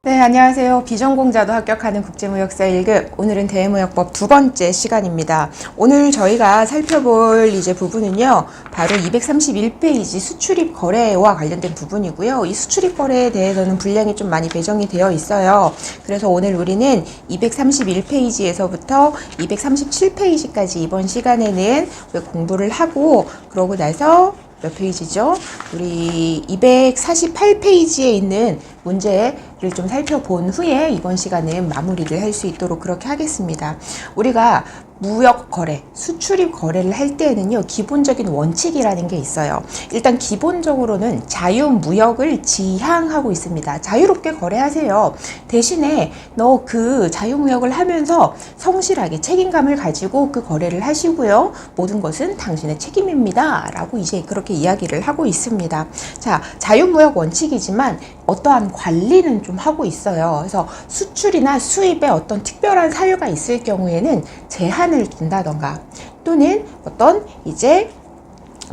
네, 안녕하세요. 비전공자도 합격하는 국제무역사 1급. 오늘은 대외무역법 두 번째 시간입니다. 오늘 저희가 살펴볼 부분은요, 바로 231페이지 수출입 거래와 관련된 부분이고요. 이 수출입 거래에 대해서는 분량이 좀 많이 배정이 되어 있어요. 그래서 오늘 우리는 231페이지에서부터 237페이지까지 이번 시간에는 공부를 하고, 그러고 나서 몇 페이지죠? 우리 248페이지에 있는 문제를 좀 살펴본 후에 이번 시간은 마무리를 할 수 있도록 그렇게 하겠습니다. 우리가 무역 거래, 수출입 거래를 할 때에는요, 기본적인 원칙이라는 게 있어요. 일단 기본적으로는 자유무역을 지향하고 있습니다. 자유롭게 거래하세요. 대신에 너 그 자유무역을 하면서 성실하게 책임감을 가지고 그 거래를 하시고요. 모든 것은 당신의 책임입니다. 라고 이제 그렇게 이야기를 하고 있습니다. 자, 자유무역 원칙이지만 어떠한 관리는 좀 하고 있어요. 그래서 수출이나 수입에 어떤 특별한 사유가 있을 경우에는 제한을 둔다던가 또는 어떤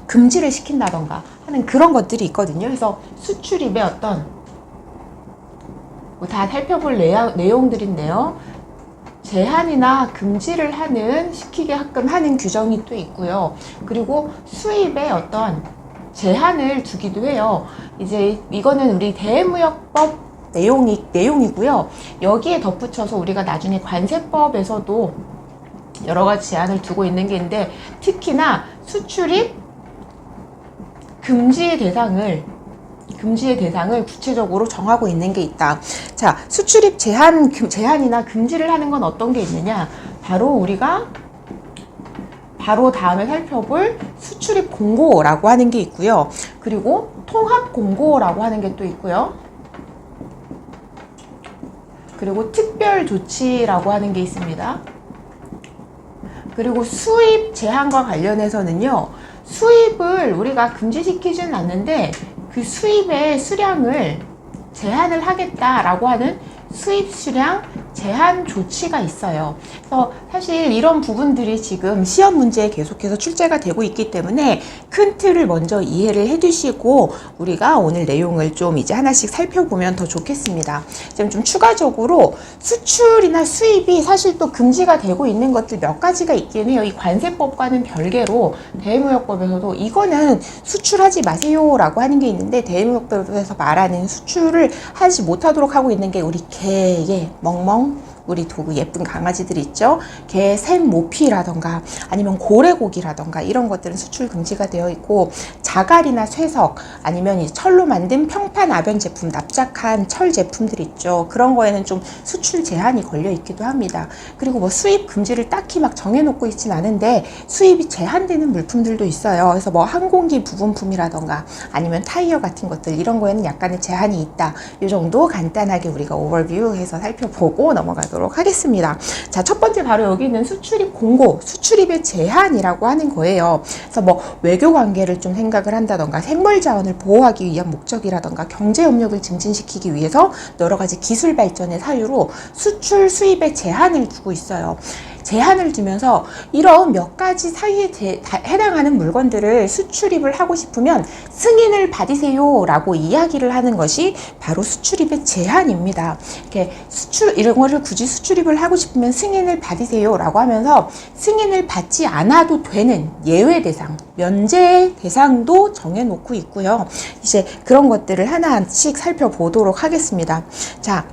금지를 시킨다던가 하는 그런 것들이 있거든요. 그래서 수출입의 어떤 다 살펴볼 내용들인데요. 제한이나 금지를 시키게 가끔 하는 규정이 또 있고요. 그리고 수입에 어떤 제한을 두기도 해요. 이거는 우리 대외무역법 내용이고요. 여기에 덧붙여서 우리가 나중에 관세법에서도 여러 가지 제한을 두고 있는 게 있는데, 특히나 수출입 금지의 대상을 구체적으로 정하고 있는 게 있다. 자, 수출입 제한이나 금지를 하는 건 어떤 게 있느냐? 우리가 다음에 살펴볼 수출입 공고라고 하는 게 있고요. 그리고 통합 공고라고 하는 게 또 있고요. 그리고 특별 조치라고 하는 게 있습니다. 그리고 수입 제한과 관련해서는요, 수입을 우리가 금지시키지는 않는데 그 수입의 수량을 제한을 하겠다라고 하는 수입 수량 제한 조치가 있어요. 그래서 사실 이런 부분들이 지금 시험 문제에 계속해서 출제가 되고 있기 때문에 큰 틀을 먼저 이해를 해두시고 우리가 오늘 내용을 좀 하나씩 살펴보면 더 좋겠습니다. 지금 좀 추가적으로 수출이나 수입이 사실 또 금지가 되고 있는 것들 몇 가지가 있긴 해요. 이 관세법과는 별개로 대외무역법에서도 이거는 수출하지 마세요라고 하는 게 있는데, 대외무역법에서 말하는 수출을 하지 못하도록 하고 있는 게 우리 개의 멍멍, 우리 도구 예쁜 강아지들 있죠? 개 샘모피라던가 아니면 고래고기라던가 이런 것들은 수출 금지가 되어 있고, 자갈이나 쇠석 아니면 이 철로 만든 평판 아변 제품, 납작한 철 제품들 있죠? 그런 거에는 좀 수출 제한이 걸려 있기도 합니다. 그리고 수입 금지를 딱히 막 정해놓고 있진 않은데 수입이 제한되는 물품들도 있어요. 그래서 항공기 부분품이라던가 아니면 타이어 같은 것들, 이런 거에는 약간의 제한이 있다. 이 정도 간단하게 우리가 오버뷰해서 살펴보고 넘어가도록 하겠습니다. 자, 첫 번째 바로 여기 있는 수출입 공고, 수출입의 제한이라고 하는 거예요. 그래서 외교 관계를 좀 생각을 한다던가, 생물 자원을 보호하기 위한 목적이라던가, 경제 협력을 증진시키기 위해서 여러 가지 기술 발전의 사유로 수출 수입의 제한을 두고 있어요. 제한을 두면서 이런 몇 가지 사유에 해당하는 물건들을 수출입을 하고 싶으면 승인을 받으세요 라고 이야기를 하는 것이 바로 수출입의 제한입니다. 이런 거를 굳이 수출입을 하고 싶으면 승인을 받으세요 라고 하면서 승인을 받지 않아도 되는 예외 대상, 면제 대상도 정해놓고 있고요. 그런 것들을 하나씩 살펴보도록 하겠습니다. 자,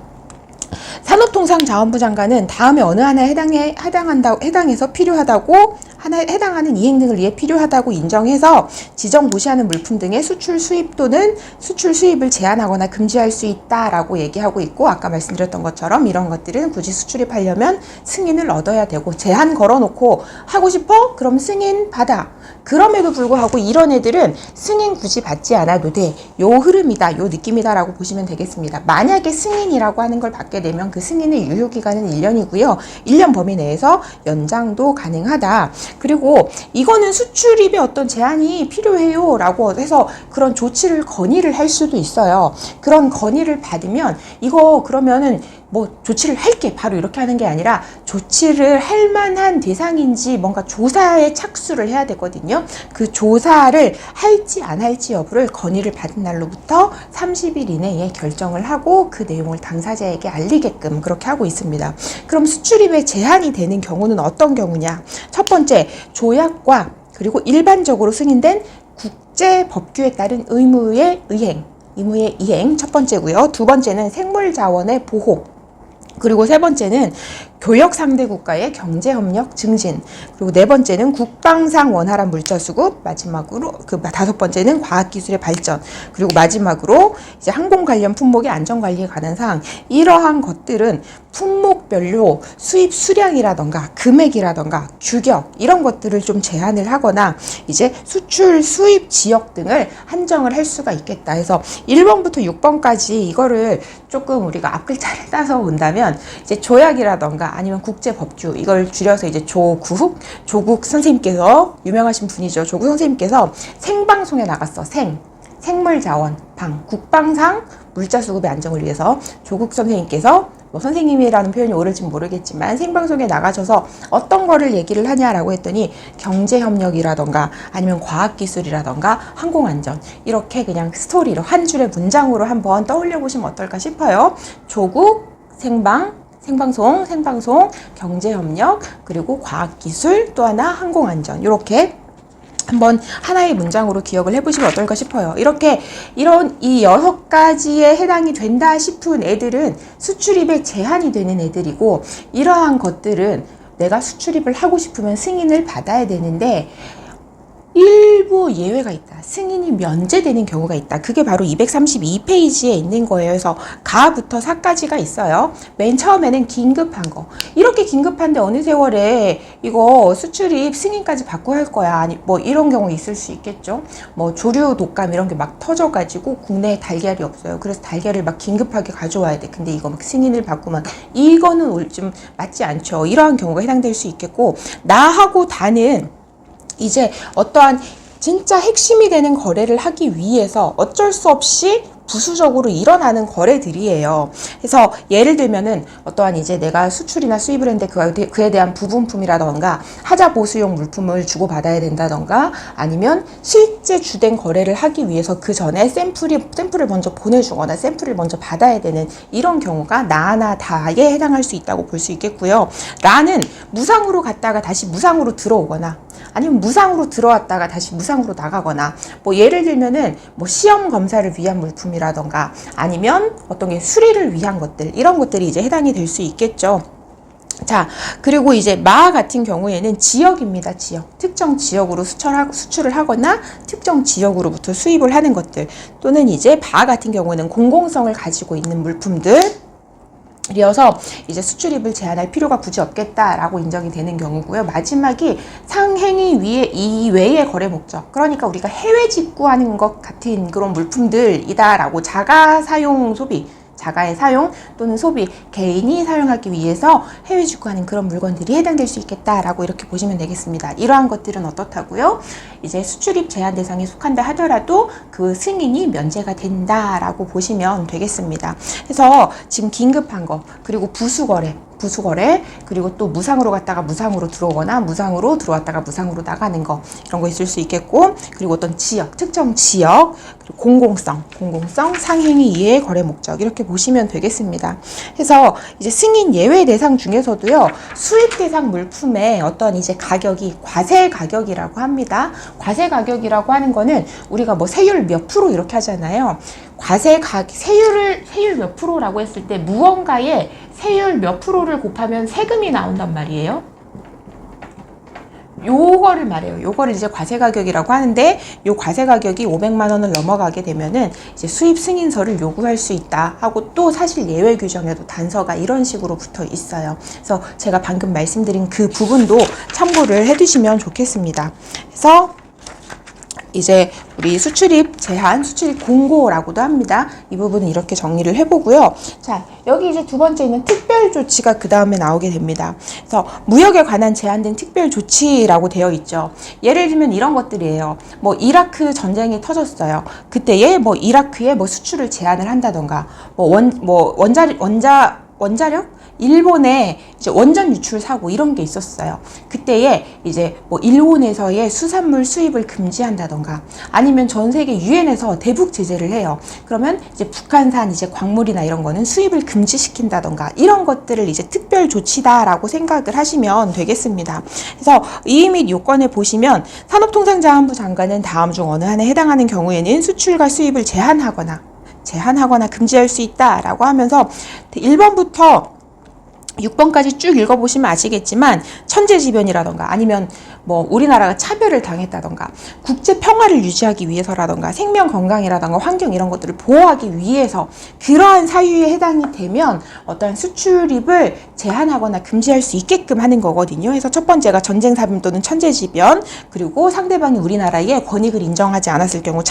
산업통상자원부 장관은 다음에 어느 하나에 해당해서 필요하다고 해당하는 이행 등을 위해 필요하다고 인정해서 지정 고시하는 물품 등의 수출 수입 또는 수출 수입을 제한하거나 금지할 수 있다라고 얘기하고 있고, 아까 말씀드렸던 것처럼 이런 것들은 굳이 수출입하려면 승인을 얻어야 되고, 제한 걸어놓고 하고 싶어? 그럼 승인 받아. 그럼에도 불구하고 이런 애들은 승인 굳이 받지 않아도 돼. 요 흐름이다, 요 느낌이다 라고 보시면 되겠습니다. 만약에 승인이라고 하는 걸 받게 되면 그 승인의 유효기간은 1년이고요. 1년 범위 내에서 연장도 가능하다. 그리고 이거는 수출입에 어떤 제한이 필요해요 라고 해서 그런 조치를 건의를 할 수도 있어요. 그런 건의를 받으면 이거 그러면은 뭐 조치를 할게 바로 이렇게 하는 게 아니라 조치를 할 만한 대상인지 뭔가 조사에 착수를 해야 되거든요. 그 조사를 할지 안 할지 여부를 건의를 받은 날로부터 30일 이내에 결정을 하고 그 내용을 당사자에게 알리게끔 그렇게 하고 있습니다. 그럼 수출입에 제한이 되는 경우는 어떤 경우냐? 첫 번째, 조약과 그리고 일반적으로 승인된 국제 법규에 따른 의무의 이행 첫 번째고요. 두 번째는 생물자원의 보호, 그리고 세 번째는 교역 상대 국가의 경제협력 증진, 그리고 네 번째는 국방상 원활한 물자 수급, 마지막으로 다섯 번째는 과학기술의 발전, 그리고 마지막으로 이제 항공 관련 품목의 안전 관리에 관한 사항. 이러한 것들은 품목별로 수입 수량이라던가 금액이라던가 규격 이런 것들을 좀 제한을 하거나 이제 수출 수입 지역 등을 한정을 할 수가 있겠다 해서 1번부터 6번까지 이거를 조금 우리가 앞글자를 따서 본다면 이제 조약이라던가 아니면 국제법규, 이걸 줄여서 이제 조국 선생님께서, 유명하신 분이죠. 조국 선생님께서 생방송에 나갔어. 생물자원, 국방상 물자수급의 안정을 위해서 조국 선생님께서, 뭐 선생님이라는 표현이 옳을지 모르겠지만 생방송에 나가셔서 어떤 거를 얘기를 하냐라고 했더니 경제협력이라던가 아니면 과학기술이라던가 항공안전, 이렇게 그냥 스토리로 한 줄의 문장으로 한번 떠올려 보시면 어떨까 싶어요. 조국, 생방송, 경제협력, 그리고 과학기술, 또 하나 항공안전, 이렇게 한번 하나의 문장으로 기억을 해보시면 어떨까 싶어요. 이렇게 이런 이 6가지에 해당이 된다 싶은 애들은 수출입에 제한이 되는 애들이고, 이러한 것들은 내가 수출입을 하고 싶으면 승인을 받아야 되는데 일부 예외가 있다. 승인이 면제되는 경우가 있다. 그게 바로 232페이지에 있는 거예요. 그래서 가부터 사까지가 있어요. 맨 처음에는 긴급한 거. 이렇게 긴급한데 어느 세월에 이거 수출입 승인까지 받고 할 거야. 아니 뭐 이런 경우 있을 수 있겠죠. 뭐 조류 독감 이런 게 막 터져가지고 국내에 달걀이 없어요. 그래서 달걀을 막 긴급하게 가져와야 돼. 근데 이거 막 승인을 받고만, 이거는 좀 맞지 않죠. 이러한 경우가 해당될 수 있겠고, 나하고 다는 이제 어떠한 진짜 핵심이 되는 거래를 하기 위해서 어쩔 수 없이 부수적으로 일어나는 거래들이에요. 그래서 예를 들면은 어떠한 이제 내가 수출이나 수입을 했는데 그에 대한 부분품이라던가 하자 보수용 물품을 주고받아야 된다던가, 아니면 실제 주된 거래를 하기 위해서 그 전에 샘플을 먼저 보내주거나 샘플을 먼저 받아야 되는 이런 경우가 나나 다에 해당할 수 있다고 볼 수 있겠고요. 나는 무상으로 갔다가 다시 무상으로 들어오거나, 아니면 무상으로 들어왔다가 다시 무상으로 나가거나, 뭐 예를 들면은 뭐 시험 검사를 위한 물품이라던가 아니면 어떤 게 수리를 위한 것들, 이런 것들이 이제 해당이 될 수 있겠죠. 자, 그리고 이제 마 같은 경우에는 지역입니다. 지역. 특정 지역으로 수출을 하거나 특정 지역으로부터 수입을 하는 것들, 또는 이제 바 같은 경우에는 공공성을 가지고 있는 물품들 이어서 이제 수출입을 제한할 필요가 굳이 없겠다라고 인정이 되는 경우고요. 마지막이 상행위 이외의 거래 목적, 그러니까 우리가 해외 직구하는 것 같은 그런 물품들이다라고, 자가의 사용 또는 소비, 개인이 사용하기 위해서 해외 직구하는 그런 물건들이 해당될 수 있겠다라고 이렇게 보시면 되겠습니다. 이러한 것들은 어떻다고요? 이제 수출입 제한 대상에 속한다 하더라도 그 승인이 면제가 된다라고 보시면 되겠습니다. 그래서 지금 긴급한 거, 그리고 부수거래, 그리고 또 무상으로 갔다가 무상으로 들어오거나 무상으로 들어왔다가 무상으로 나가는 거, 이런 거 있을 수 있겠고, 그리고 어떤 지역, 특정 지역, 그리고 공공성, 상행위 이외의 거래 목적, 이렇게 보시면 되겠습니다. 그래서 이제 승인 예외 대상 중에서도요, 수입 대상 물품의 어떤 이제 가격이 과세 가격이라고 합니다. 과세 가격이라고 하는 거는 우리가 뭐 세율 몇 프로 이렇게 하잖아요. 세율 몇 프로라고 했을 때 무언가에 세율 몇 프로를 곱하면 세금이 나온단 말이에요. 요거를 말해요. 요거를 이제 과세 가격이라고 하는데, 요 과세 가격이 500만 원을 넘어가게 되면은 이제 수입 승인서를 요구할 수 있다 하고, 또 사실 예외 규정에도 단서가 이런 식으로 붙어 있어요. 그래서 제가 방금 말씀드린 그 부분도 참고를 해두시면 좋겠습니다. 그래서 이제 우리 수출입 제한, 수출입 공고라고도 합니다. 이 부분은 이렇게 정리를 해보고요. 자, 여기 이제 두 번째는 특별 조치가 그 다음에 나오게 됩니다. 그래서 무역에 관한 제한된 특별 조치라고 되어 있죠. 예를 들면 이런 것들이에요. 뭐 이라크 전쟁이 터졌어요. 그때에 뭐 이라크에 뭐 수출을 제한을 한다던가, 원자력? 일본에 이제 원전 유출 사고 이런 게 있었어요. 그때에 이제 뭐 일본에서의 수산물 수입을 금지한다던가 아니면 전 세계 유엔에서 대북 제재를 해요. 그러면 이제 북한산 이제 광물이나 이런 거는 수입을 금지시킨다던가 이런 것들을 이제 특별 조치다라고 생각을 하시면 되겠습니다. 그래서 이의 및 요건에 보시면 산업통상자원부 장관은 다음 중 어느 한에 해당하는 경우에는 수출과 수입을 제한하거나 금지할 수 있다라고 하면서 1번부터 6번까지 쭉 읽어보시면 아시겠지만 천재지변이라던가 아니면 뭐 우리나라가 차별을 당했다던가 국제 평화를 유지하기 위해서라던가 생명 건강이라던가 환경 이런 것들을 보호하기 위해서 그러한 사유에 해당이 되면 어떠한 수출입을 제한하거나 금지할 수 있게끔 하는 거거든요. 그래서 첫 번째가 전쟁 살인 또는 천재지변, 그리고 상대방이 우리나라의 권익을 인정하지 않았을 경우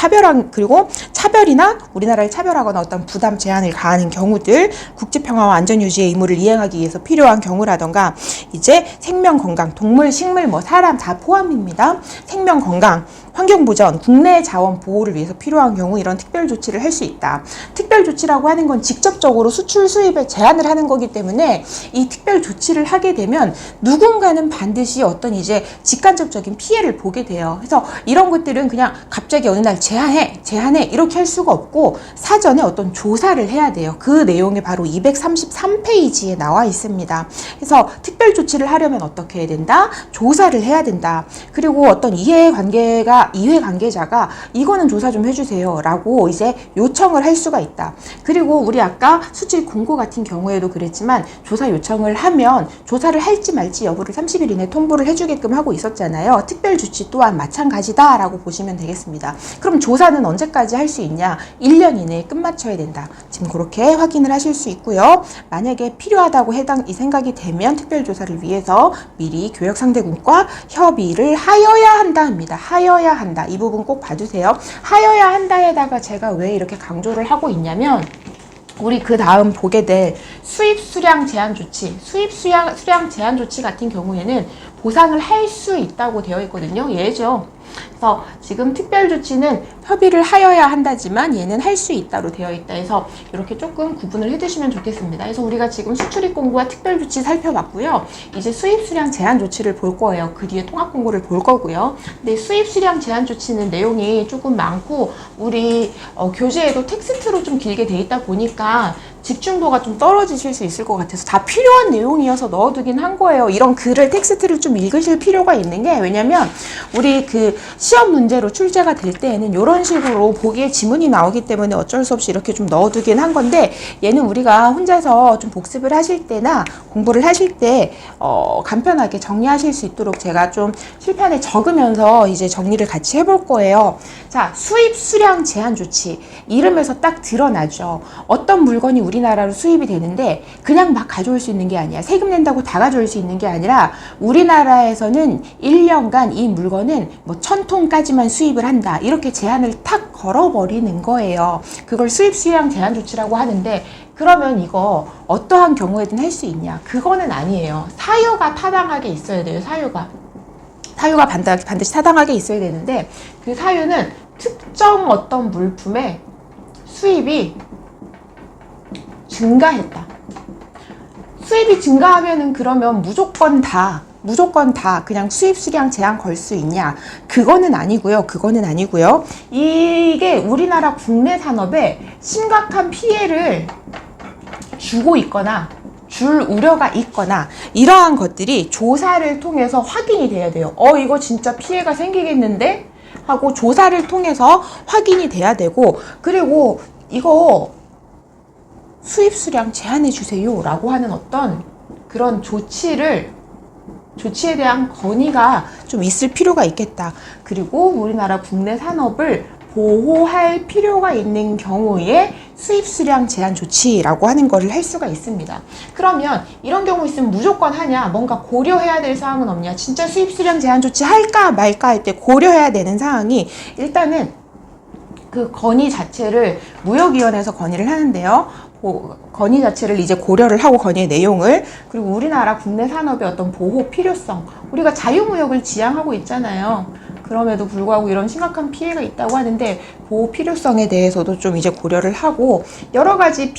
그리고 차별이나 우리나라를 차별하거나 어떤 부담 제한을 가하는 경우들, 국제 평화와 안전 유지의 의무를 이행하기 위해서 필요한 경우라던가 이제 생명 건강, 동물, 식물, 뭐 사람 다 포함입니다. 생명 건강, 환경 보전, 국내 자원 보호를 위해서 필요한 경우 이런 특별 조치를 할 수 있다. 특별 조치라고 하는 건 직접적으로 수출 수입에 제한을 하는 거기 때문에 이 특별 조치를 하게 되면 누군가는 반드시 어떤 이제 직간접적인 피해를 보게 돼요. 그래서 이런 것들은 그냥 갑자기 어느 날 제한해 이렇게 할 수가 없고 사전에 어떤 조사를 해야 돼요. 그 내용이 바로 233페이지에 나와 있습니다. 그래서 특별 조치를 하려면 어떻게 해야 된다? 조사를 해야 된다. 그리고 어떤 이해 관계자가 이거는 조사 좀 해주세요 라고 이제 요청을 할 수가 있다. 그리고 우리 아까 수질 공고 같은 경우에도 그랬지만 조사 요청을 하면 조사를 할지 말지 여부를 30일 이내 통보를 해주게끔 하고 있었잖아요. 특별 조치 또한 마찬가지다 라고 보시면 되겠습니다. 그럼 조사는 언제까지 할 수 있냐? 1년 이내에 끝마쳐야 된다. 지금 그렇게 확인을 하실 수 있고요. 만약에 필요하다고 이 생각이 되면 특별조사를 위해서 미리 교역상대국과 협의를 하여야 한다입니다. 하여야 한다. 이 부분 꼭 봐주세요. 하여야 한다에다가 제가 왜 이렇게 강조를 하고 있냐면 우리 그 다음 보게 될 수입 수량 제한 조치, 수량 제한 조치 같은 경우에는 보상을 할 수 있다고 되어 있거든요. 예죠. 그래서 지금 특별 조치는 협의를 하여야 한다지만 얘는 할 수 있다로 되어 있다 해서 이렇게 조금 구분을 해두시면 좋겠습니다. 그래서 우리가 지금 수출입 공고와 특별 조치 살펴봤고요. 이제 수입 수량 제한 조치를 볼 거예요. 그 뒤에 통합 공고를 볼 거고요. 근데 수입 수량 제한 조치는 내용이 조금 많고 우리 교재에도 텍스트로 좀 길게 돼 있다 보니까 집중도가 좀 떨어지실 수 있을 것 같아서 다 필요한 내용이어서 넣어두긴 한 거예요. 이런 글을 텍스트를 좀 읽으실 필요가 있는 게 왜냐면 우리 그 시험 문제로 출제가 될 때에는 이런 식으로 보기에 지문이 나오기 때문에 어쩔 수 없이 이렇게 좀 넣어두긴 한 건데 얘는 우리가 혼자서 좀 복습을 하실 때나 공부를 하실 때 간편하게 정리하실 수 있도록 제가 좀 실편에 적으면서 이제 정리를 같이 해볼 거예요. 자, 수입 수량 제한 조치 이름에서 딱 드러나죠. 어떤 물건이 우리나라로 수입이 되는데 그냥 막 가져올 수 있는 게 아니야. 세금 낸다고 다 가져올 수 있는 게 아니라 우리나라에서는 1년간 이 물건은 뭐 1000톤까지만 수입을 한다. 이렇게 제한을 탁 걸어버리는 거예요. 그걸 수입 수량 제한 조치라고 하는데 그러면 이거 어떠한 경우에든 할 수 있냐? 그거는 아니에요. 사유가 타당하게 있어야 돼요. 사유가 반드시 타당하게 있어야 되는데 그 사유는 특정 어떤 물품의 수입이 증가했다. 수입이 증가하면은 그러면 무조건 다 그냥 수입 수량 제한 걸 수 있냐? 그거는 아니고요. 이게 우리나라 국내 산업에 심각한 피해를 주고 있거나 줄 우려가 있거나 이러한 것들이 조사를 통해서 확인이 돼야 돼요. 이거 진짜 피해가 생기겠는데? 하고 조사를 통해서 확인이 돼야 되고 그리고 이거 수입 수량 제한해 주세요 라고 하는 어떤 그런 조치에 대한 건의가 좀 있을 필요가 있겠다. 그리고 우리나라 국내 산업을 보호할 필요가 있는 경우에 수입 수량 제한 조치라고 하는 거를 할 수가 있습니다. 그러면 이런 경우 있으면 무조건 하냐? 뭔가 고려해야 될 사항은 없냐? 진짜 수입 수량 제한 조치 할까 말까 할 때 고려해야 되는 사항이 일단은 그 건의 자체를 무역위원회에서 건의를 하는데요. 건의 자체를 이제 고려를 하고 건의의 내용을 그리고 우리나라 국내 산업의 어떤 보호 필요성 우리가 자유무역을 지향하고 있잖아요. 그럼에도 불구하고 이런 심각한 피해가 있다고 하는데 보호 필요성에 대해서도 좀 이제 고려를 하고 여러 가지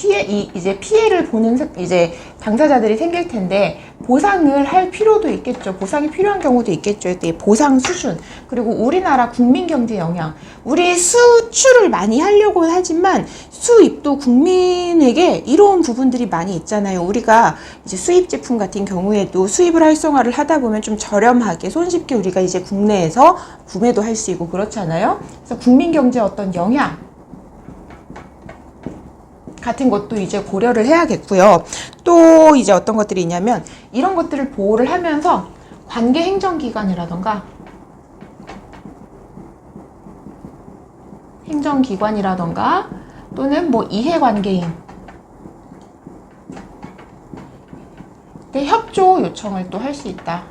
이제 피해를 보는 이제 당사자들이 생길 텐데 보상을 할 필요도 있겠죠. 보상이 필요한 경우도 있겠죠. 이때 보상 수준 그리고 우리나라 국민 경제 영향 우리 수출을 많이 하려고 하지만 수입도 국민에게 이로운 부분들이 많이 있잖아요. 우리가 이제 수입 제품 같은 경우에도 수입을 활성화를 하다 보면 좀 저렴하게 손쉽게 우리가 이제 국내에서 구매도 할 수 있고 그렇잖아요. 그래서 국민 경제에 어떤 영향 같은 것도 이제 고려를 해야겠고요. 또 이제 어떤 것들이 있냐면 이런 것들을 보호를 하면서 관계 행정기관이라던가 또는 뭐 이해관계인 협조 요청을 또 할 수 있다.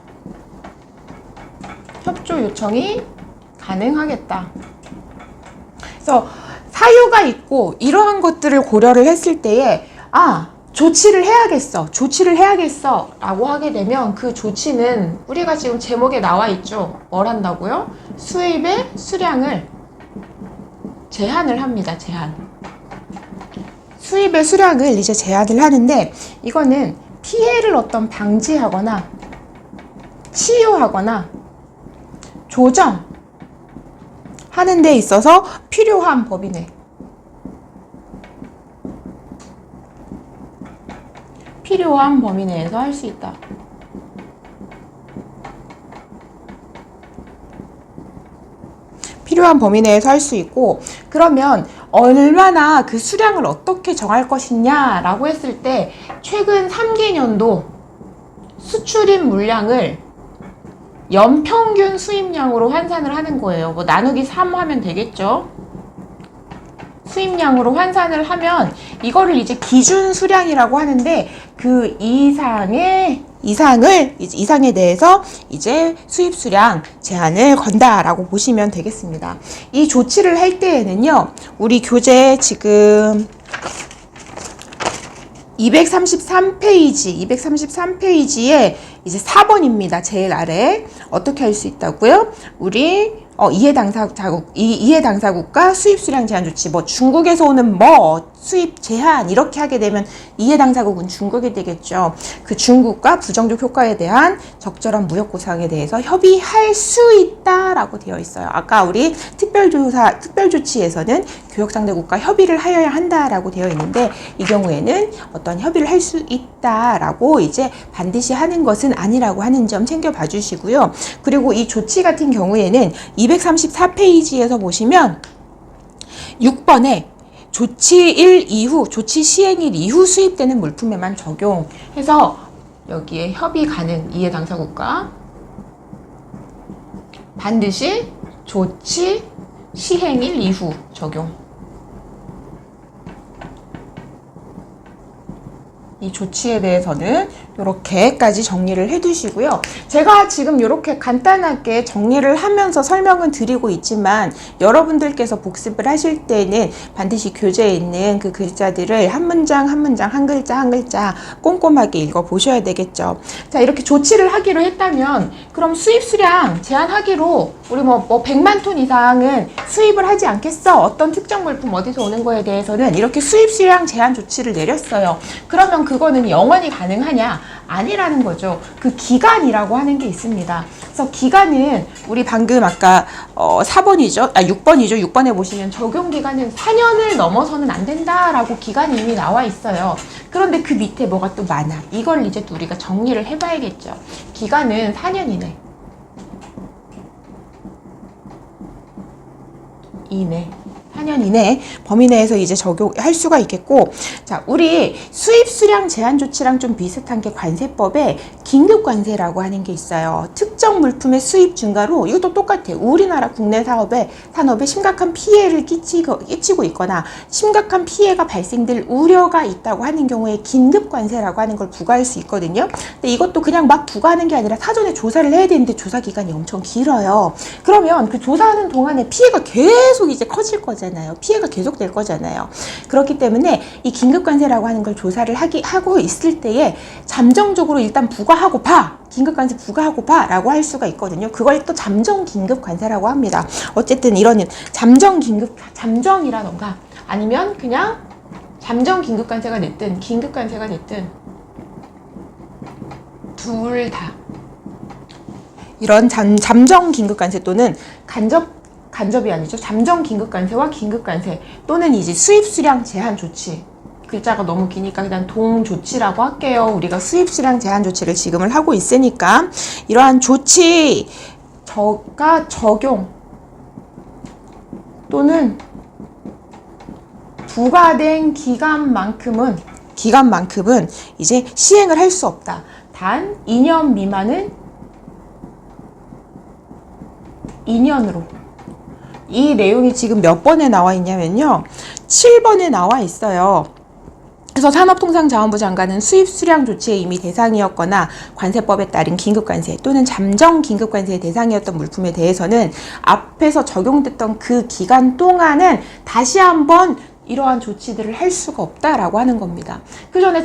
협조 요청이 가능하겠다. 그래서 사유가 있고 이러한 것들을 고려를 했을 때에 조치를 해야겠어 라고 하게 되면 그 조치는 우리가 지금 제목에 나와 있죠. 뭘 한다고요? 수입의 수량을 제한을 합니다. 수입의 수량을 이제 제한을 하는데 이거는 피해를 어떤 방지하거나 치유하거나 조정하는 데 있어서 필요한 법이네. 필요한 범위 내에서 할 수 있다. 필요한 범위 내에서 할 수 있고 그러면 얼마나 그 수량을 어떻게 정할 것이냐라고 했을 때 최근 3개년도 수출입 물량을 연평균 수입량으로 환산을 하는 거예요. 뭐 나누기 3 하면 되겠죠. 수입량으로 환산을 하면 이거를 이제 기준 수량이라고 하는데 그 이상에 대해서 이제 수입 수량 제한을 건다라고 보시면 되겠습니다. 이 조치를 할 때에는요, 우리 교재 지금 233페이지에 이제 4번입니다. 제일 아래. 어떻게 할 수 있다고요? 우리 이해 당사국가 수입 수량 제한 조치. 뭐 중국에서 오는 수입 제한 이렇게 하게 되면 이해 당사국은 중국이 되겠죠. 그 중국과 부정적 효과에 대한 적절한 무역 보상에 대해서 협의할 수 있다라고 되어 있어요. 아까 우리 특별 조치에서는 교역 상대국과 협의를 하여야 한다라고 되어 있는데 이 경우에는 어떤 협의를 할 수 있다라고 이제 반드시 하는 것은 아니라고 하는 점 챙겨봐 주시고요. 그리고 이 조치 같은 경우에는 234페이지에서 보시면 6번에 조치 시행일 이후 수입되는 물품에만 적용해서 여기에 협의 가능 이해 당사국가 반드시 조치 시행일 이후 적용. 이 조치에 대해서는 이렇게까지 정리를 해두시고요. 제가 지금 이렇게 간단하게 정리를 하면서 설명은 드리고 있지만 여러분들께서 복습을 하실 때는 반드시 교재에 있는 그 글자들을 한 문장 한 문장 한 글자 한 글자 꼼꼼하게 읽어보셔야 되겠죠. 자, 이렇게 조치를 하기로 했다면 그럼 수입 수량 제한하기로 우리 뭐 100만 톤 이상은 수입을 하지 않겠어. 어떤 특정 물품 어디서 오는 거에 대해서는 이렇게 수입 수량 제한 조치를 내렸어요. 그러면 그거는 영원히 가능하냐? 아니라는 거죠. 그 기간이라고 하는 게 있습니다. 그래서 기간은 우리 방금 아까 6번이죠. 6번에 보시면 적용 기간은 4년을 넘어서는 안 된다라고 기간이 이미 나와 있어요. 그런데 그 밑에 뭐가 또 많아. 이걸 이제 또 우리가 정리를 해봐야겠죠. 기간은 4년 이내 4년 이내 범위 내에서 이제 적용할 수가 있겠고, 자, 우리 수입 수량 제한 조치랑 좀 비슷한 게 관세법에 긴급 관세라고 하는 게 있어요. 특정 물품의 수입 증가로 이것도 똑같아요. 우리나라 국내 산업에 심각한 피해를 끼치고 있거나 심각한 피해가 발생될 우려가 있다고 하는 경우에 긴급 관세라고 하는 걸 부과할 수 있거든요. 근데 이것도 그냥 막 부과하는 게 아니라 사전에 조사를 해야 되는데 조사 기간이 엄청 길어요. 그러면 그 조사하는 동안에 피해가 계속 이제 커질 거잖아요. 거잖아요. 피해가 계속될 거잖아요. 그렇기 때문에 이 긴급관세라고 하는 걸 조사를 하고 있을 때에 잠정적으로 일단 부과하고 봐. 긴급관세 부과하고 봐 라고 할 수가 있거든요. 그걸 또 잠정긴급관세라고 합니다. 어쨌든 이런 잠정이라던가 아니면 그냥 잠정긴급관세가 됐든 긴급관세가 됐든 둘 다 이런 잠정긴급관세 또는 간접이 아니죠. 잠정긴급관세와 긴급관세 또는 이제 수입수량 제한 조치, 글자가 너무 기니까 그냥 동조치라고 할게요. 우리가 수입수량 제한 조치를 지금을 하고 있으니까 이러한 조치 가 적용 또는 부과된 기간만큼은 이제 시행을 할 수 없다. 단 2년 미만은 2년으로. 이 내용이 지금 몇 번에 나와 있냐면요. 7번에 나와 있어요. 그래서 산업통상자원부 장관은 수입수량 조치에 이미 대상이었거나 관세법에 따른 긴급관세 또는 잠정긴급관세의 대상이었던 물품에 대해서는 앞에서 적용됐던 그 기간 동안은 다시 한번 이러한 조치들을 할 수가 없다라고 하는 겁니다. 그 전에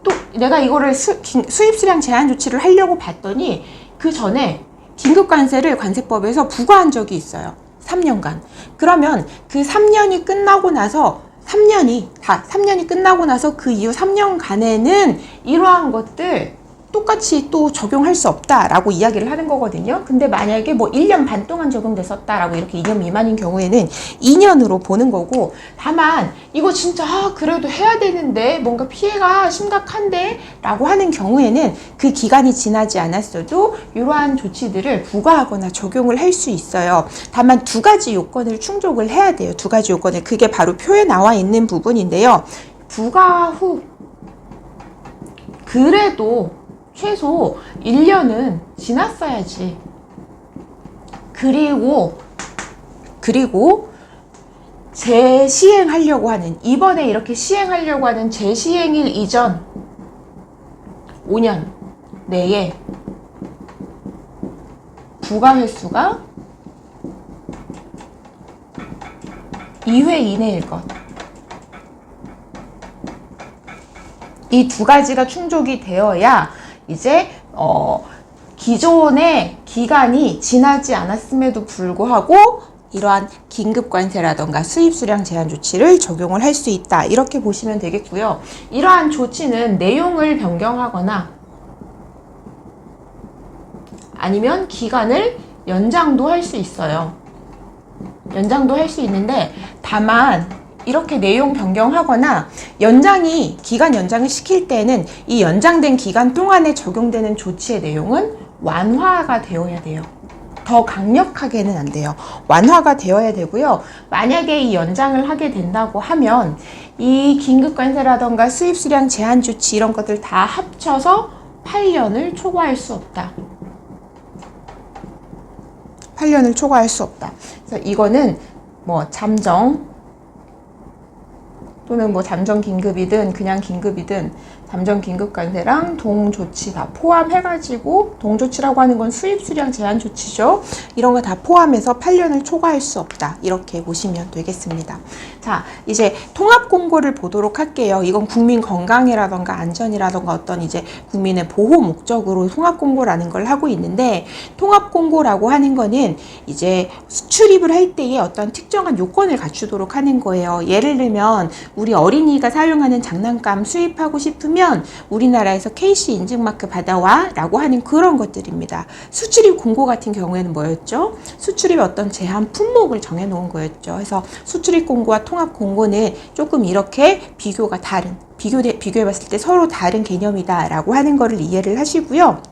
또 내가 이거를 수입수량 제한 조치를 하려고 봤더니 그 전에 긴급관세를 관세법에서 부과한 적이 있어요. 3년간. 그러면 그 3년이 끝나고 나서 3년이 끝나고 나서 그 이후 3년간에는 이러한 것들 똑같이 또 적용할 수 없다라고 이야기를 하는 거거든요. 근데 만약에 뭐 1년 반 동안 적용됐었다라고 이렇게 2년 미만인 경우에는 2년으로 보는 거고, 다만 이거 진짜 그래도 해야 되는데 뭔가 피해가 심각한데 라고 하는 경우에는 그 기간이 지나지 않았어도 이러한 조치들을 부과하거나 적용을 할 수 있어요. 다만 두 가지 요건을 충족을 해야 돼요. 두 가지 요건을. 그게 바로 표에 나와 있는 부분인데요. 부과 후 그래도 최소 1년은 지났어야지. 그리고 재시행하려고 하는, 이번에 이렇게 시행하려고 하는 재시행일 이전 5년 내에 부과 횟수가 2회 이내일 것. 이 두 가지가 충족이 되어야 이제 기존의 기간이 지나지 않았음에도 불구하고 이러한 긴급관세라던가 수입수량 제한 조치를 적용을 할 수 있다. 이렇게 보시면 되겠고요. 이러한 조치는 내용을 변경하거나 아니면 기간을 연장도 할 수 있어요. 연장도 할 수 있는데, 다만 이렇게 내용 변경하거나 기간 연장을 시킬 때는 이 연장된 기간 동안에 적용되는 조치의 내용은 완화가 되어야 돼요. 더 강력하게는 안 돼요. 완화가 되어야 되고요. 만약에 이 연장을 하게 된다고 하면 이 긴급관세라던가 수입수량 제한 조치 이런 것들 다 합쳐서 8년을 초과할 수 없다. 8년을 초과할 수 없다. 그래서 이거는 뭐 잠정 또는 뭐 잠정 긴급이든 그냥 긴급이든 잠정 긴급관세랑 동조치 다 포함해가지고, 동조치라고 하는 건 수입수량 제한 조치죠. 이런 거 다 포함해서 8년을 초과할 수 없다. 이렇게 보시면 되겠습니다. 자, 이제 통합공고를 보도록 할게요. 이건 국민 건강이라던가 안전이라던가 어떤 이제 국민의 보호 목적으로 통합공고라는 걸 하고 있는데, 통합공고라고 하는 거는 이제 수출입을 할 때에 어떤 특정한 요건을 갖추도록 하는 거예요. 예를 들면 우리 어린이가 사용하는 장난감 수입하고 싶으면 우리나라에서 KC 인증마크 받아와 라고 하는 그런 것들입니다. 수출입 공고 같은 경우에는 뭐였죠? 수출입의 어떤 제한 품목을 정해놓은 거였죠. 그래서 수출입 공고와 통합 공고는 조금 이렇게 비교해봤을 때 서로 다른 개념이다 라고 하는 거를 이해를 하시고요.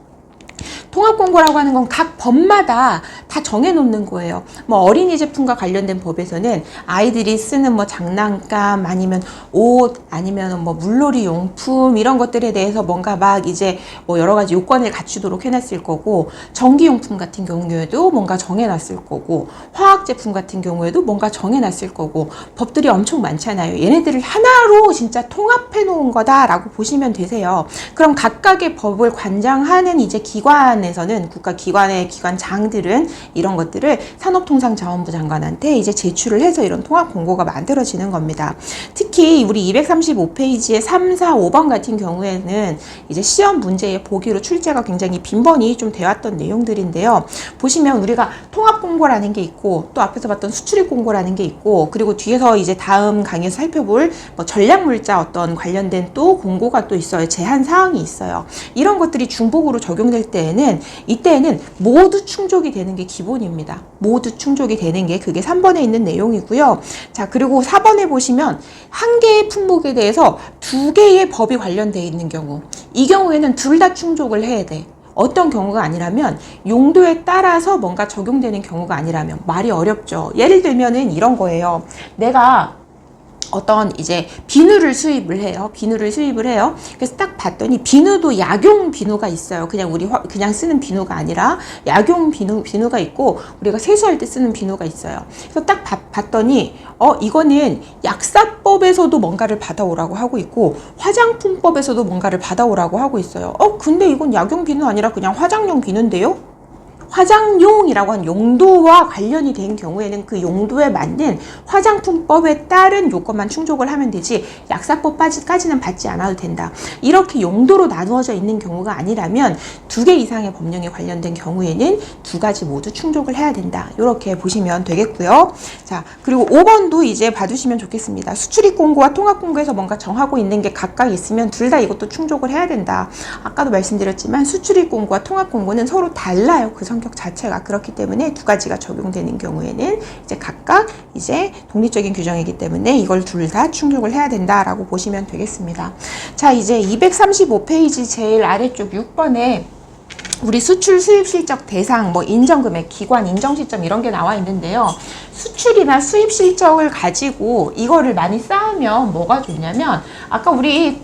통합공고라고 하는 건 각 법마다 다 정해놓는 거예요. 뭐 어린이 제품과 관련된 법에서는 아이들이 쓰는 뭐 장난감 아니면 옷 아니면 뭐 물놀이 용품 이런 것들에 대해서 뭔가 막 이제 뭐 여러 가지 요건을 갖추도록 해놨을 거고, 전기용품 같은 경우에도 뭔가 정해놨을 거고, 화학 제품 같은 경우에도 뭔가 정해놨을 거고, 법들이 엄청 많잖아요. 얘네들을 하나로 진짜 통합해 놓은 거다라고 보시면 되세요. 그럼 각각의 법을 관장하는 이제 기관 국가기관에서는 국가기관의 기관장들은 이런 것들을 산업통상자원부 장관한테 이제 제출을 해서 이런 통합 공고가 만들어지는 겁니다. 특히 우리 235페이지의 3, 4, 5번 같은 경우에는 이제 시험 문제의 보기로 출제가 굉장히 빈번히 좀 되었던 내용들인데요. 보시면 우리가 통합 공고라는 게 있고 또 앞에서 봤던 수출입 공고라는 게 있고 그리고 뒤에서 이제 다음 강의에서 살펴볼 뭐 전략물자 어떤 관련된 또 공고가 또 있어요. 제한 사항이 있어요. 이런 것들이 중복으로 적용될 때에는 이때에는 모두 충족이 되는 게 기본입니다. 모두 충족이 되는 게 그게 3번에 있는 내용이고요. 자, 그리고 4번에 보시면 한 개의 품목에 대해서 두 개의 법이 관련되어 있는 경우 이 경우에는 둘 다 충족을 해야 돼. 어떤 경우가 아니라면 용도에 따라서 뭔가 적용되는 경우가 아니라면 말이 어렵죠. 예를 들면은 이런 거예요. 내가 어떤 이제 비누를 수입을 해요. 비누를 수입을 해요. 그래서 딱 봤더니 비누도 약용 비누가 있어요. 그냥 그냥 쓰는 비누가 아니라 약용 비누가 있고 우리가 세수할 때 쓰는 비누가 있어요. 그래서 딱 봤더니 이거는 약사법에서도 뭔가를 받아오라고 하고 있고 화장품법에서도 뭔가를 받아오라고 하고 있어요. 근데 이건 약용 비누 아니라 그냥 화장용 비누인데요? 화장용이라고 한 용도와 관련이 된 경우에는 그 용도에 맞는 화장품법에 따른 요건만 충족을 하면 되지 약사법까지는 받지 않아도 된다. 이렇게 용도로 나누어져 있는 경우가 아니라면 두 개 이상의 법령에 관련된 경우에는 두 가지 모두 충족을 해야 된다. 이렇게 보시면 되겠고요. 자, 그리고 5번도 이제 봐주시면 좋겠습니다. 수출입 공고와 통합 공고에서 뭔가 정하고 있는 게 각각 있으면 둘 다 이것도 충족을 해야 된다. 아까도 말씀드렸지만 수출입 공고와 통합 공고는 서로 달라요. 그 성격 자체가. 그렇기 때문에 두 가지가 적용되는 경우에는 이제 각각 이제 독립적인 규정이기 때문에 이걸 둘 다 충족을 해야 된다라고 보시면 되겠습니다. 자, 이제 235페이지 제일 아래쪽 6번에 우리 수출 수입 실적 대상, 뭐 인정금액, 기관 인정 시점 이런 게 나와 있는데요. 수출이나 수입 실적을 가지고 이거를 많이 쌓으면 뭐가 좋냐면 아까 우리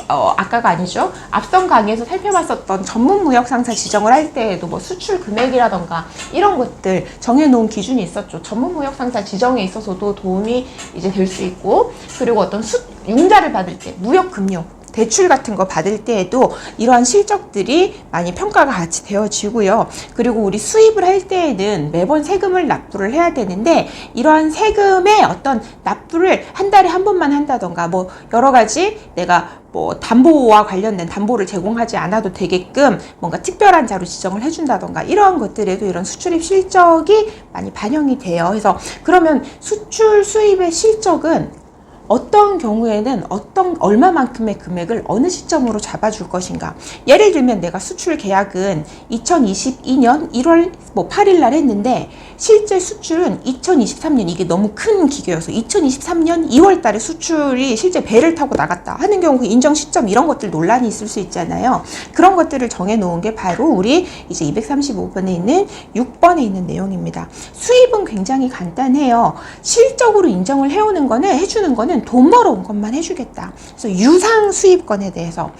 아까가 아니죠. 앞선 강의에서 살펴봤었던 전문무역상사 지정을 할 때에도 뭐 수출 금액이라던가 이런 것들 정해놓은 기준이 있었죠. 전문무역상사 지정에 있어서도 도움이 이제 될 수 있고 그리고 어떤 융자를 받을 때 무역금융 대출 같은 거 받을 때에도 이러한 실적들이 많이 평가가 같이 되어지고요. 그리고 우리 수입을 할 때에는 매번 세금을 납부를 해야 되는데 이러한 세금의 어떤 납부를 한 달에 한 번만 한다던가 뭐 여러 가지 내가 뭐 담보와 관련된 담보를 제공하지 않아도 되게끔 뭔가 특별한 자로 지정을 해준다던가 이러한 것들에도 이런 수출입 실적이 많이 반영이 돼요. 그래서 그러면 수출 수입의 실적은 어떤 경우에는 얼마만큼의 금액을 어느 시점으로 잡아줄 것인가. 예를 들면 내가 수출 계약은 2022년 1월 8일 날 했는데 실제 수출은 2023년 이게 너무 큰 기계여서 2023년 2월 달에 수출이 실제 배를 타고 나갔다 하는 경우 그 인정 시점 이런 것들 논란이 있을 수 있잖아요. 그런 것들을 정해 놓은 게 바로 우리 이제 235번에 있는 6번에 있는 내용입니다. 수입은 굉장히 간단해요. 실적으로 인정을 해주는 거는 돈 벌어온 것만 해주겠다. 그래서 유상 수입권에 대해서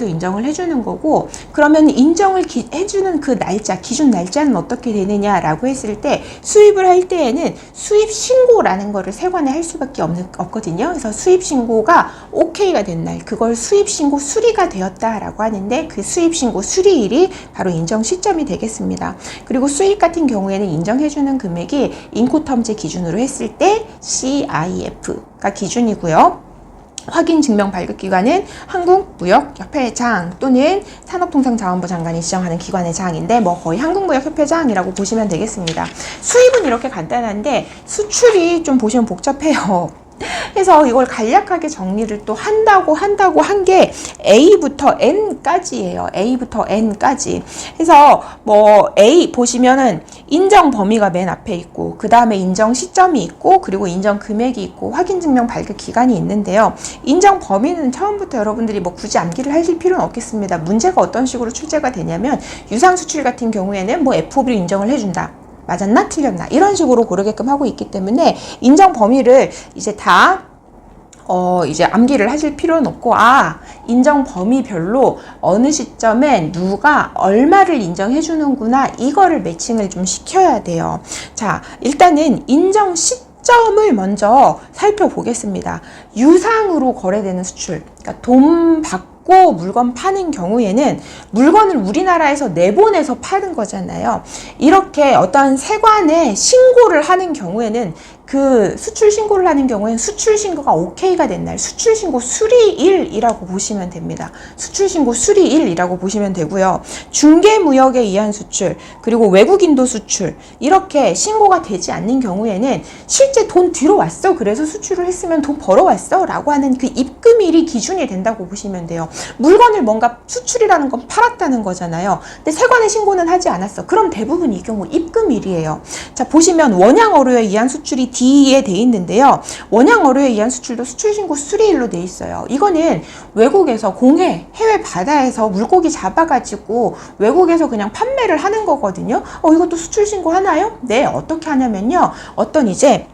인정을 해주는 거고 그러면 인정을 해주는 그 날짜, 기준 날짜는 어떻게 되느냐라고 했을 때 수입을 할 때에는 수입 신고라는 거를 세관에 할 수밖에 없거든요. 그래서 수입 신고가 OK가 된 날, 그걸 수입 신고 수리가 되었다라고 하는데 그 수입 신고 수리일이 바로 인정 시점이 되겠습니다. 그리고 수입 같은 경우에는 인정해주는 금액이 인코텀제 기준으로 했을 때 CIF가 기준이고요. 확인 증명 발급 기관은 한국무역협회장 또는 산업통상자원부 장관이 지정하는 기관의 장인데 뭐 거의 한국무역협회장이라고 보시면 되겠습니다. 수입은 이렇게 간단한데 수출이 좀 보시면 복잡해요. 그래서 이걸 간략하게 정리를 또 한다고 한 게 A부터 N까지예요. A부터 N까지. 그래서 뭐 A 보시면은 인정 범위가 맨 앞에 있고 그 다음에 인정 시점이 있고 그리고 인정 금액이 있고 확인증명 발급 기간이 있는데요. 인정 범위는 처음부터 여러분들이 뭐 굳이 암기를 하실 필요는 없겠습니다. 문제가 어떤 식으로 출제가 되냐면 유상수출 같은 경우에는 뭐 FOB로 인정을 해준다. 맞았나? 틀렸나? 이런 식으로 고르게끔 하고 있기 때문에 인정 범위를 이제 다 이제 암기를 하실 필요는 없고 인정 범위별로 어느 시점에 누가 얼마를 인정해 주는구나 이거를 매칭을 좀 시켜야 돼요. 자, 일단은 인정 시점을 먼저 살펴보겠습니다. 유상으로 거래되는 수출, 그러니까 돈 받고 받고 물건 파는 경우에는 물건을 우리나라에서 내보내서 파는 거잖아요. 이렇게 어떤 세관에 신고를 하는 경우에는 그 수출 신고를 하는 경우에는 수출 신고가 오케이가 된 날 수출 신고 수리일이라고 보시면 됩니다. 수출 신고 수리일이라고 보시면 되고요. 중개 무역에 의한 수출, 그리고 외국인도 수출, 이렇게 신고가 되지 않는 경우에는 실제 돈 들어왔어, 그래서 수출을 했으면 돈 벌어왔어 라고 하는 그 입금일이 기준이 된다고 보시면 돼요. 물건을 뭔가 수출이라는 건 팔았다는 거잖아요. 근데 세관에 신고는 하지 않았어. 그럼 대부분 이 경우 입금일이에요. 자, 보시면 원양어류에 의한 수출이 D에 돼 있는데요. 원양어류에 의한 수출도 수출신고 수리일로 돼 있어요. 이거는 외국에서 공해, 해외 바다에서 물고기 잡아가지고 외국에서 그냥 판매를 하는 거거든요. 이것도 수출신고 하나요? 네, 어떻게 하냐면요. 어떤 이제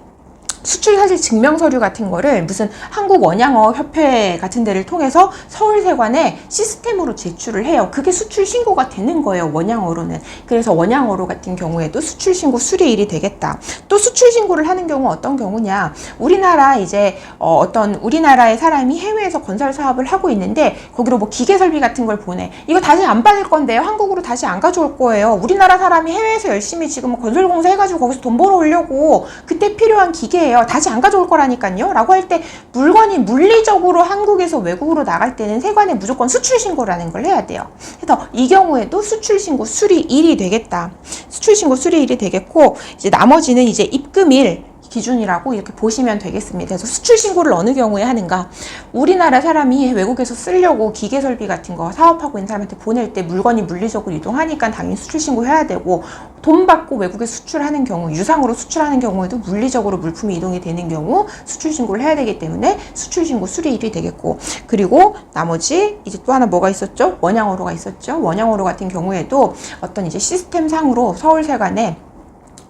수출 사실 증명서류 같은 거를 무슨 한국원양어협회 같은 데를 통해서 서울세관에 시스템으로 제출을 해요. 그게 수출 신고가 되는 거예요, 원양어로는. 그래서 원양어로 같은 경우에도 수출 신고 수리일이 되겠다. 또 수출 신고를 하는 경우 어떤 경우냐? 우리나라 이제 어떤 우리나라의 사람이 해외에서 건설 사업을 하고 있는데 거기로 뭐 기계 설비 같은 걸 보내. 이거 다시 안 받을 건데요. 한국으로 다시 안 가져올 거예요. 우리나라 사람이 해외에서 열심히 지금 건설 공사 해가지고 거기서 돈 벌어오려고 그때 필요한 기계예요. 다시 안 가져올 거라니까요 라고 할 때 물건이 물리적으로 한국에서 외국으로 나갈 때는 세관에 무조건 수출신고라는 걸 해야 돼요. 그래서 이 경우에도 수출신고 수리일이 되겠다. 수출신고 수리일이 되겠고, 이제 나머지는 이제 입금일 기준이라고 이렇게 보시면 되겠습니다. 그래서 수출 신고를 어느 경우에 하는가? 우리나라 사람이 외국에서 쓰려고 기계 설비 같은 거 사업하고 있는 사람한테 보낼 때 물건이 물리적으로 이동하니까 당연히 수출 신고해야 되고, 돈 받고 외국에 수출하는 경우, 유상으로 수출하는 경우에도 물리적으로 물품이 이동이 되는 경우 수출 신고를 해야 되기 때문에 수출 신고 수리일이 되겠고, 그리고 나머지 이제 또 하나 뭐가 있었죠? 원양어로가 있었죠. 원양어로 같은 경우에도 어떤 이제 시스템 상으로 서울세관에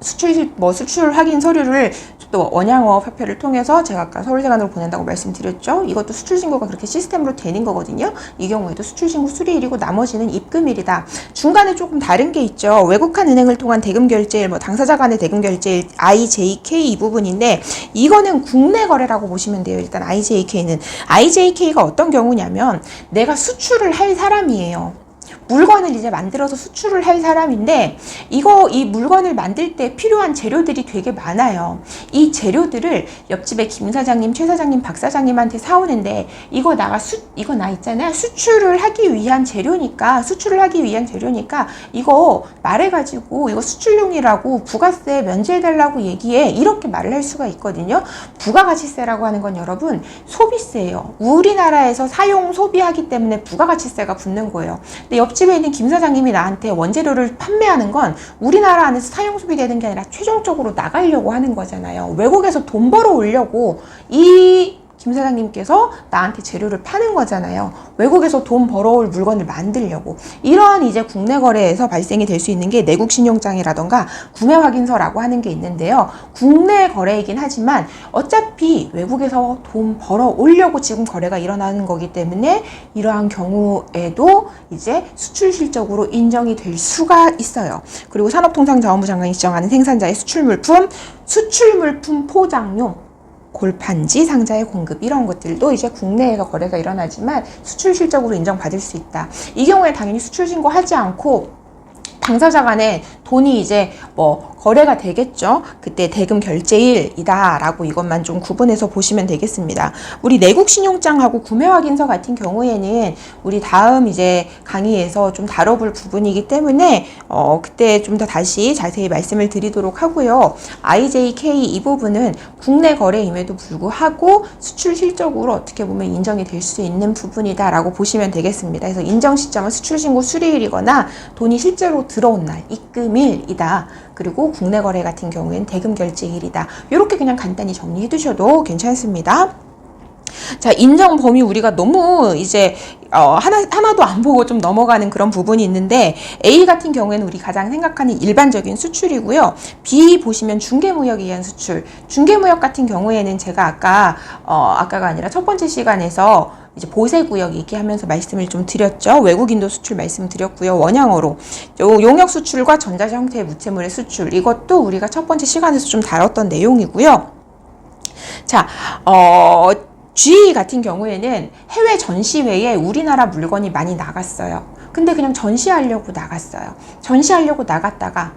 수출 확인 서류를 또 원양어업 협회를 통해서 제가 아까 서울세관으로 보낸다고 말씀드렸죠. 이것도 수출 신고가 그렇게 시스템으로 되는 거거든요. 이 경우에도 수출 신고 수리일이고 나머지는 입금일이다. 중간에 조금 다른 게 있죠. 외국한 은행을 통한 대금 결제일, 뭐 당사자 간의 대금 결제일, IJK 이 부분인데 이거는 국내 거래라고 보시면 돼요. 일단 IJK가 어떤 경우냐면 내가 수출을 할 사람이에요. 물건을 이제 만들어서 수출을 할 사람인데 이 물건을 만들 때 필요한 재료들이 되게 많아요. 이 재료들을 옆집에 김 사장님, 최 사장님, 박 사장님한테 사오는데 이거 나 있잖아요. 수출을 하기 위한 재료니까 이거 말해가지고 이거 수출용이라고 부가세 면제해달라고 얘기해. 이렇게 말을 할 수가 있거든요. 부가가치세라고 하는 건 여러분 소비세예요. 우리나라에서 사용 소비하기 때문에 부가가치세가 붙는 거예요. 근데 옆집에 있는 김 사장님이 나한테 원재료를 판매하는 건 우리나라 안에서 사용 소비되는 게 아니라 최종적으로 나가려고 하는 거잖아요. 외국에서 돈 벌어오려고 이 김 사장님께서 나한테 재료를 파는 거잖아요. 외국에서 돈 벌어올 물건을 만들려고. 이런 이제 국내 거래에서 발생이 될 수 있는 게 내국 신용장이라던가 구매 확인서라고 하는 게 있는데요. 국내 거래이긴 하지만 어차피 외국에서 돈 벌어오려고 지금 거래가 일어나는 거기 때문에 이러한 경우에도 이제 수출 실적으로 인정이 될 수가 있어요. 그리고 산업통상자원부 장관이 지정하는 생산자의 수출 물품 포장용, 골판지, 상자의 공급 이런 것들도 이제 국내에서 거래가 일어나지만 수출 실적으로 인정받을 수 있다. 이 경우에 당연히 수출 신고하지 않고 당사자 간에 돈이 이제 뭐 거래가 되겠죠. 그때 대금 결제일이다 라고 이것만 좀 구분해서 보시면 되겠습니다. 우리 내국 신용장하고 구매 확인서 같은 경우에는 우리 다음 이제 강의에서 좀 다뤄볼 부분이기 때문에 그때 좀 더 다시 자세히 말씀을 드리도록 하고요. IJK 이 부분은 국내 거래임에도 불구하고 수출 실적으로 어떻게 보면 인정이 될 수 있는 부분이다 라고 보시면 되겠습니다. 그래서 인정 시점은 수출 신고 수리일이거나 돈이 실제로 들어온 날, 입금일이다. 그리고 국내 거래 같은 경우에는 대금 결제일이다. 이렇게 그냥 간단히 정리해 두셔도 괜찮습니다. 자, 인정 범위 우리가 너무 이제 하나도 안 보고 좀 넘어가는 그런 부분이 있는데, A 같은 경우에는 우리 가장 생각하는 일반적인 수출이고요. B 보시면 중개무역에 의한 수출. 중개무역 같은 경우에는 제가 아까가 아니라 첫 번째 시간에서 이제 보세구역 얘기하면서 말씀을 좀 드렸죠. 외국인도 수출 말씀드렸고요. 원양어로 용역 수출과 전자재 형태의 무채물의 수출, 이것도 우리가 첫 번째 시간에서 좀 다뤘던 내용이고요. 자, G 같은 경우에는 해외 전시회에 우리나라 물건이 많이 나갔어요. 근데 그냥 전시하려고 나갔어요. 전시하려고 나갔다가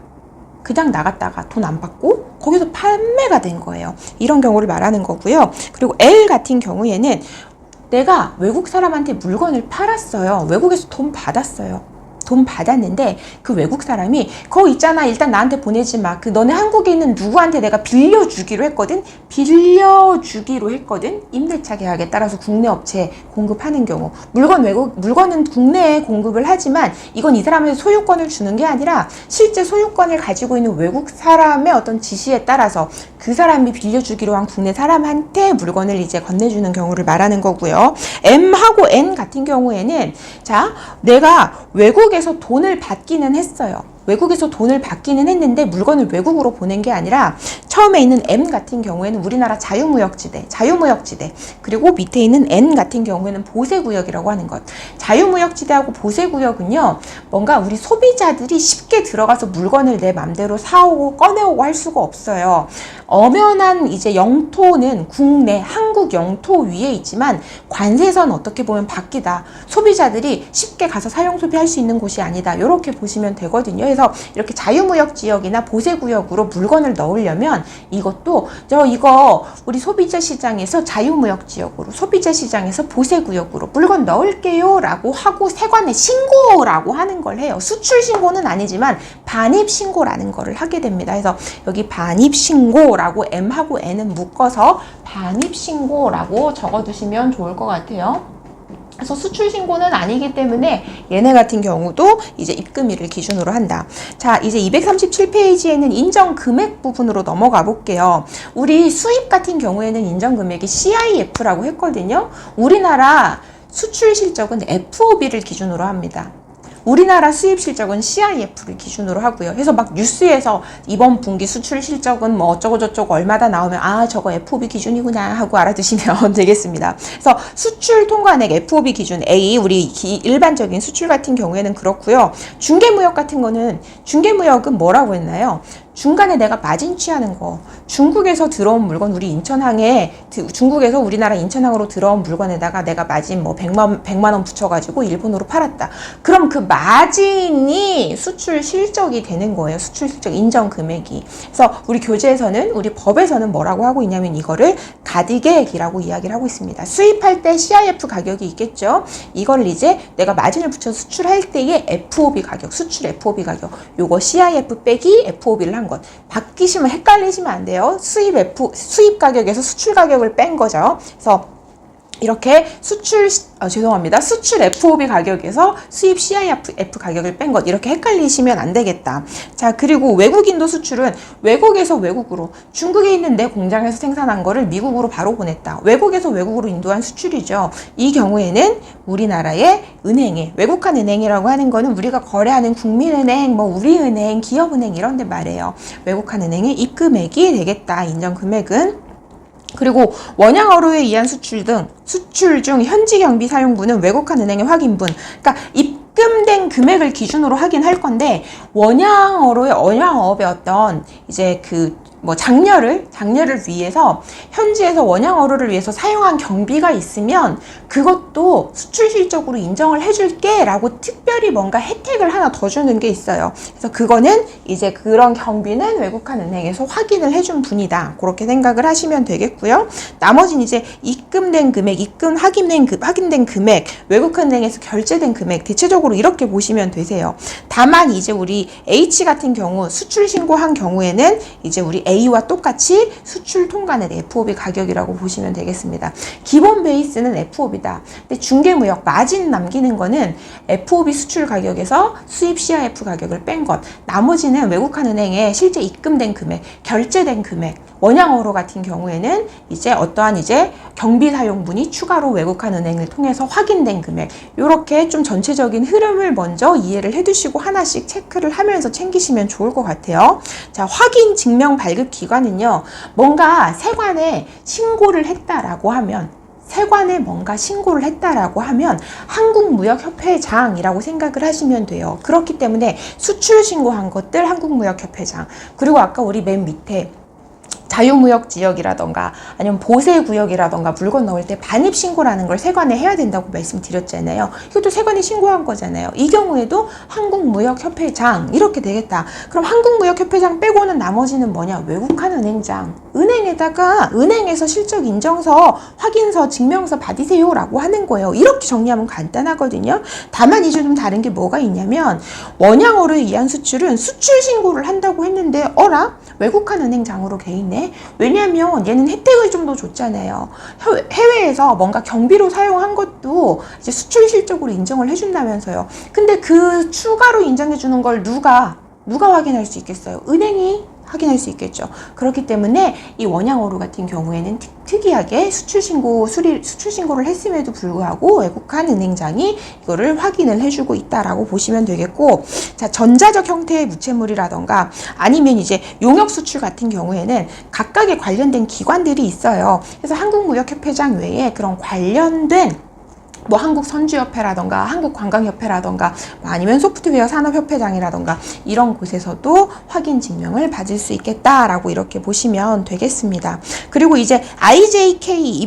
그냥 나갔다가 돈 안 받고 거기서 판매가 된 거예요. 이런 경우를 말하는 거고요. 그리고 L 같은 경우에는 내가 외국 사람한테 물건을 팔았어요. 외국에서 돈 받았어요. 돈 받았는데 그 외국 사람이 그거 있잖아, 일단 나한테 보내지 마. 그 너네 한국에 있는 누구한테 내가 빌려주기로 했거든. 임대차 계약에 따라서 국내 업체에 공급하는 경우, 물건은 국내에 공급을 하지만 이건 이 사람한테 소유권을 주는 게 아니라 실제 소유권을 가지고 있는 외국 사람의 어떤 지시에 따라서 그 사람이 빌려주기로 한 국내 사람한테 물건을 이제 건네주는 경우를 말하는 거고요. M하고 N 같은 경우에는 자, 내가 외국에서 돈을 받기는 했어요. 외국에서 돈을 받기는 했는데 물건을 외국으로 보낸 게 아니라 처음에 있는 M 같은 경우에는 우리나라 자유무역지대, 그리고 밑에 있는 N 같은 경우에는 보세구역이라고 하는 것. 자유무역지대하고 보세구역은요, 뭔가 우리 소비자들이 쉽게 들어가서 물건을 내 맘대로 사오고 꺼내오고 할 수가 없어요. 엄연한 이제 영토는 국내 한국 영토 위에 있지만 관세선 어떻게 보면 밖이다. 소비자들이 쉽게 가서 사용 소비할 수 있는 곳이 아니다. 이렇게 보시면 되거든요. 그래서 이렇게 자유무역 지역이나 보세구역으로 물건을 넣으려면 이것도 이거 우리 소비자 시장에서 자유무역 지역으로, 소비자 시장에서 보세구역으로 물건 넣을게요 라고 하고 세관에 신고라고 하는 걸 해요. 수출 신고는 아니지만 반입 신고라는 거를 하게 됩니다. 그래서 여기 반입 신고라고 M하고 N은 묶어서 반입 신고라고 적어두시면 좋을 것 같아요. 그래서 수출 신고는 아니기 때문에 얘네 같은 경우도 이제 입금일을 기준으로 한다. 자, 이제 237페이지에는 인정 금액 부분으로 넘어가 볼게요. 우리 수입 같은 경우에는 인정 금액이 CIF라고 했거든요. 우리나라 수출 실적은 FOB를 기준으로 합니다. 우리나라 수입 실적은 CIF를 기준으로 하고요. 그래서 막 뉴스에서 이번 분기 수출 실적은 뭐 어쩌고저쩌고 얼마다 나오면 아, 저거 FOB 기준이구나 하고 알아두시면 되겠습니다. 그래서 수출 통관액 FOB 기준 A, 우리 일반적인 수출 같은 경우에는 그렇고요. 중개무역 같은 거는, 중개무역은 뭐라고 했나요? 중간에 내가 마진 취하는 거. 중국에서 들어온 물건, 우리 인천항에, 중국에서 우리나라 인천항으로 들어온 물건에다가 내가 마진 뭐 100만 원 붙여가지고 일본으로 팔았다. 그럼 그 마진이 수출 실적이 되는 거예요. 수출 실적 인정 금액이. 그래서 우리 교재에서는, 우리 법에서는 뭐라고 하고 있냐면 이거를 가디계획이라고 이야기를 하고 있습니다. 수입할 때 CIF 가격이 있겠죠. 이걸 이제 내가 마진을 붙여서 수출할 때의 FOB 가격, 수출 FOB 가격. 요거 CIF 빼기 FOB를 한 것. 바뀌시면 헷갈리시면 안 돼요. 수입 가격에서 수출 가격을 뺀 거죠. 그래서 이렇게 수출 FOB 가격에서 수입 CIF 가격을 뺀 것, 이렇게 헷갈리시면 안 되겠다. 자, 그리고 외국인도 수출은 외국에서 외국으로, 중국에 있는 내 공장에서 생산한 거를 미국으로 바로 보냈다. 외국에서 외국으로 인도한 수출이죠. 이 경우에는 우리나라의 은행에, 외국한 은행이라고 하는 거는 우리가 거래하는 국민은행, 뭐 우리은행, 기업은행 이런 데 말해요. 외국한 은행의 입금액이 되겠다. 인정 금액은. 그리고 원양어로에 의한 수출 중 현지 경비 사용분은 외국한 은행의 확인분. 그러니까 입금된 금액을 기준으로 하긴 할 건데, 원양업의 어떤 이제 장려를 위해서 현지에서 원양어로를 위해서 사용한 경비가 있으면 그것도 수출 실적으로 인정을 해줄게 라고 특별히 뭔가 혜택을 하나 더 주는 게 있어요. 그래서 그거는 이제 그런 경비는 외국한 은행에서 확인을 해준 분이다. 그렇게 생각을 하시면 되겠고요. 나머지는 이제 입금된 금액, 확인된 금액, 외국한 은행에서 결제된 금액, 대체적으로 이렇게 보시면 되세요. 다만 이제 우리 H 같은 경우 수출 신고한 경우에는 이제 우리 A와 똑같이 수출 통관액 FOB 가격이라고 보시면 되겠습니다. 기본 베이스는 FOB다. 근데 중개무역 마진 남기는 거는 FOB 수출 가격에서 수입 CIF 가격을 뺀 것. 나머지는 외국한 은행에 실제 입금된 금액, 결제된 금액, 원양어로 같은 경우에는 이제 어떠한 이제 경비 사용분이 추가로 외국한 은행을 통해서 확인된 금액, 이렇게 좀 전체적인 흐름을 먼저 이해를 해두시고 하나씩 체크를 하면서 챙기시면 좋을 것 같아요. 자, 확인 증명 발급 기관은요, 뭔가 세관에 신고를 했다라고 하면, 한국무역협회장이라고 생각을 하시면 돼요. 그렇기 때문에 수출 신고한 것들 한국무역협회장, 그리고 아까 우리 맨 밑에 자유무역 지역이라던가 아니면 보세구역이라던가 물건 넣을 때 반입신고라는 걸 세관에 해야 된다고 말씀드렸잖아요. 이것도 세관에 신고한 거잖아요. 이 경우에도 한국무역협회장 이렇게 되겠다. 그럼 한국무역협회장 빼고는 나머지는 뭐냐? 외국한 은행장. 은행에다가 은행에서 실적 인정서, 확인서, 증명서 받으세요 라고 하는 거예요. 이렇게 정리하면 간단하거든요. 다만 이제 좀 다른 게 뭐가 있냐면 원양어로에 의한 수출은 수출 신고를 한다고 했는데 어라? 외국한 은행장으로 돼 있네. 왜냐면 얘는 혜택을 좀 더 줬잖아요. 해외에서 뭔가 경비로 사용한 것도 이제 수출 실적으로 인정을 해준다면서요. 근데 그 추가로 인정해 주는 걸 누가 확인할 수 있겠어요? 은행이 확인할 수 있겠죠. 그렇기 때문에 이 원양어로 같은 경우에는 특이하게 수출 신고를 했음에도 불구하고 외국한 은행장이 이거를 확인을 해주고 있다라고 보시면 되겠고, 자, 전자적 형태의 무채물이라던가 아니면 이제 용역 수출 같은 경우에는 각각의 관련된 기관들이 있어요. 그래서 한국무역협회장 외에 그런 관련된 뭐 한국선주협회라던가 한국관광협회라던가 아니면 소프트웨어 산업협회장이라던가 이런 곳에서도 확인 증명을 받을 수 있겠다라고 이렇게 보시면 되겠습니다. 그리고 이제 IJK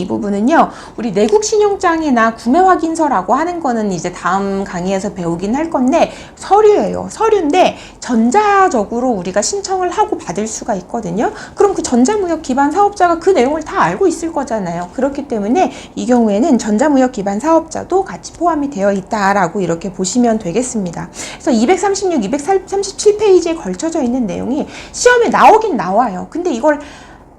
이 부분은요, 우리 내국 신용장이나 구매 확인서라고 하는 거는 이제 다음 강의에서 배우긴 할 건데 서류예요. 서류인데 전자적으로 우리가 신청을 하고 받을 수가 있거든요. 그럼 그 전자무역 기반 사업자가 그 내용을 다 알고 있을 거잖아요. 그렇기 때문에 이 경우에는 전자무역 기반 사업자도 같이 포함이 되어 있다라고 이렇게 보시면 되겠습니다. 그래서 236, 237페이지에 걸쳐져 있는 내용이 시험에 나오긴 나와요. 근데 이걸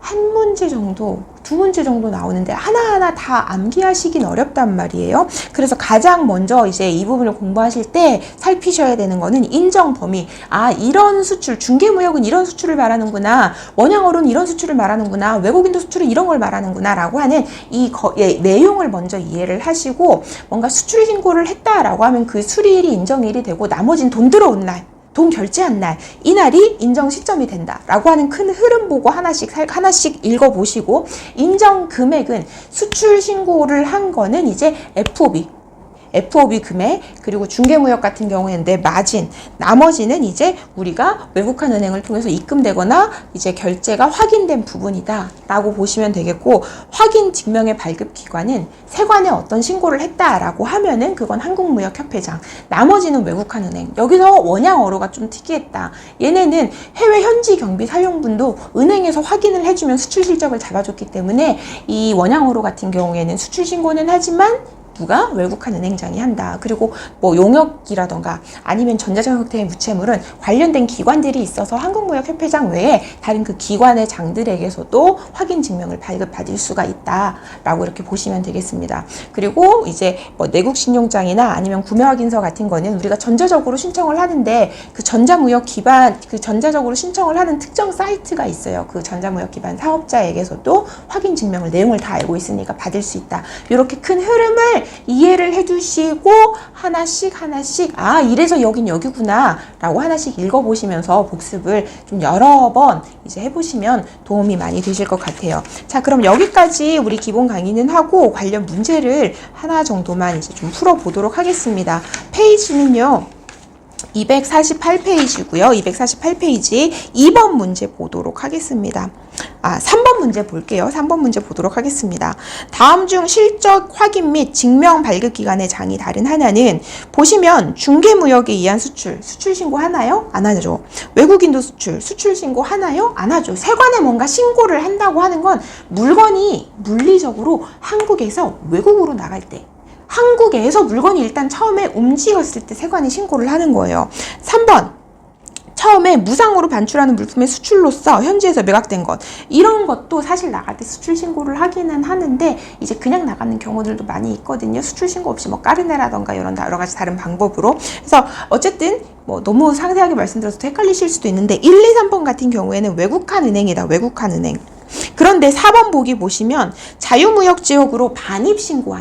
한 문제 정도, 두 문제 정도 나오는데 하나하나 다 암기하시긴 어렵단 말이에요. 그래서 가장 먼저 이제 이 부분을 공부하실 때 살피셔야 되는 거는 인정 범위. 아, 이런 수출, 중개무역은 이런 수출을 말하는구나. 원양어로는 이런 수출을 말하는구나. 외국인도 수출은 이런 걸 말하는구나. 라고 하는 이 내용을 먼저 이해를 하시고 뭔가 수출 신고를 했다라고 하면 그 수리일이 인정일이 되고 나머지는 돈 들어온 날, 돈 결제한 날, 이날이 인정 시점이 된다라고 하는 큰 흐름 보고 하나씩 읽어보시고, 인정 금액은 수출 신고를 한 거는 이제 FOB 금액, 그리고 중개무역 같은 경우에는 내 마진, 나머지는 이제 우리가 외국한 은행을 통해서 입금되거나 이제 결제가 확인된 부분이다 라고 보시면 되겠고, 확인 증명의 발급 기관은 세관에 어떤 신고를 했다라고 하면은 그건 한국무역협회장, 나머지는 외국한 은행. 여기서 원양어로가 좀 특이했다. 얘네는 해외 현지 경비 사용분도 은행에서 확인을 해주면 수출 실적을 잡아줬기 때문에 이 원양어로 같은 경우에는 수출 신고는 하지만 누가? 외국한 은행장이 한다. 그리고 뭐 용역이라던가 아니면 전자적 형태의 무채물은 관련된 기관들이 있어서 한국무역협회장 외에 다른 그 기관의 장들에게서도 확인 증명을 발급받을 수가 있다라고 이렇게 보시면 되겠습니다. 그리고 이제 뭐 내국 신용장이나 아니면 구매 확인서 같은 거는 우리가 전자적으로 신청을 하는데 그 전자무역 기반, 그 전자적으로 신청을 하는 특정 사이트가 있어요. 그 전자무역 기반 사업자에게서도 확인 증명을 내용을 다 알고 있으니까 받을 수 있다. 이렇게 큰 흐름을 이해를 해두시고 하나씩 아, 이래서 여긴 여기구나 라고 하나씩 읽어보시면서 복습을 좀 여러 번 이제 해보시면 도움이 많이 되실 것 같아요. 자, 그럼 여기까지 우리 기본 강의는 하고 관련 문제를 하나 정도만 이제 좀 풀어보도록 하겠습니다. 페이지는요 248페이지고요. 248페이지 2번 문제 보도록 하겠습니다. 3번 문제 볼게요. 3번 문제 보도록 하겠습니다. 다음 중 실적 확인 및 증명 발급 기관의 장이 다른 하나는, 보시면 중개무역에 의한 수출 신고 하나요? 안 하죠. 외국인도 수출 신고 하나요? 안 하죠. 세관에 뭔가 신고를 한다고 하는 건 물건이 물리적으로 한국에서 외국으로 나갈 때, 한국에서 물건이 일단 처음에 움직였을 때 세관에 신고를 하는 거예요. 3번, 처음에 무상으로 반출하는 물품의 수출로서 현지에서 매각된 것, 이런 것도 사실 나갈 때 수출 신고를 하기는 하는데 이제 그냥 나가는 경우들도 많이 있거든요. 수출 신고 없이 뭐 까르네라던가 이런 여러 가지 다른 방법으로. 그래서 어쨌든 뭐 너무 상세하게 말씀드려서 헷갈리실 수도 있는데 1, 2, 3번 같은 경우에는 외국한 은행이다. 외국한 은행. 그런데 4번 보기 보시면 자유무역 지역으로 반입신고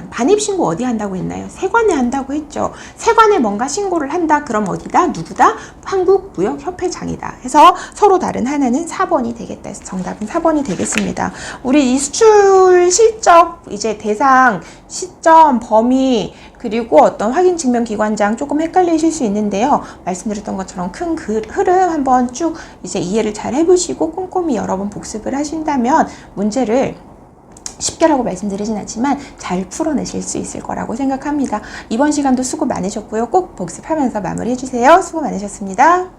어디 한다고 했나요? 세관에 한다고 했죠. 세관에 뭔가 신고를 한다. 그럼 어디다? 누구다? 한국무역협회장이다. 해서 서로 다른 하나는 4번이 되겠다. 해서 정답은 4번이 되겠습니다. 우리 이 수출 실적 이제 대상, 시점, 범위, 그리고 어떤 확인증명기관장 조금 헷갈리실 수 있는데요. 말씀드렸던 것처럼 큰 흐름 한번 쭉 이제 이해를 잘 해보시고 꼼꼼히 여러 번 복습을 하신다면 문제를 쉽게라고 말씀드리진 않지만 잘 풀어내실 수 있을 거라고 생각합니다. 이번 시간도 수고 많으셨고요. 꼭 복습하면서 마무리해주세요. 수고 많으셨습니다.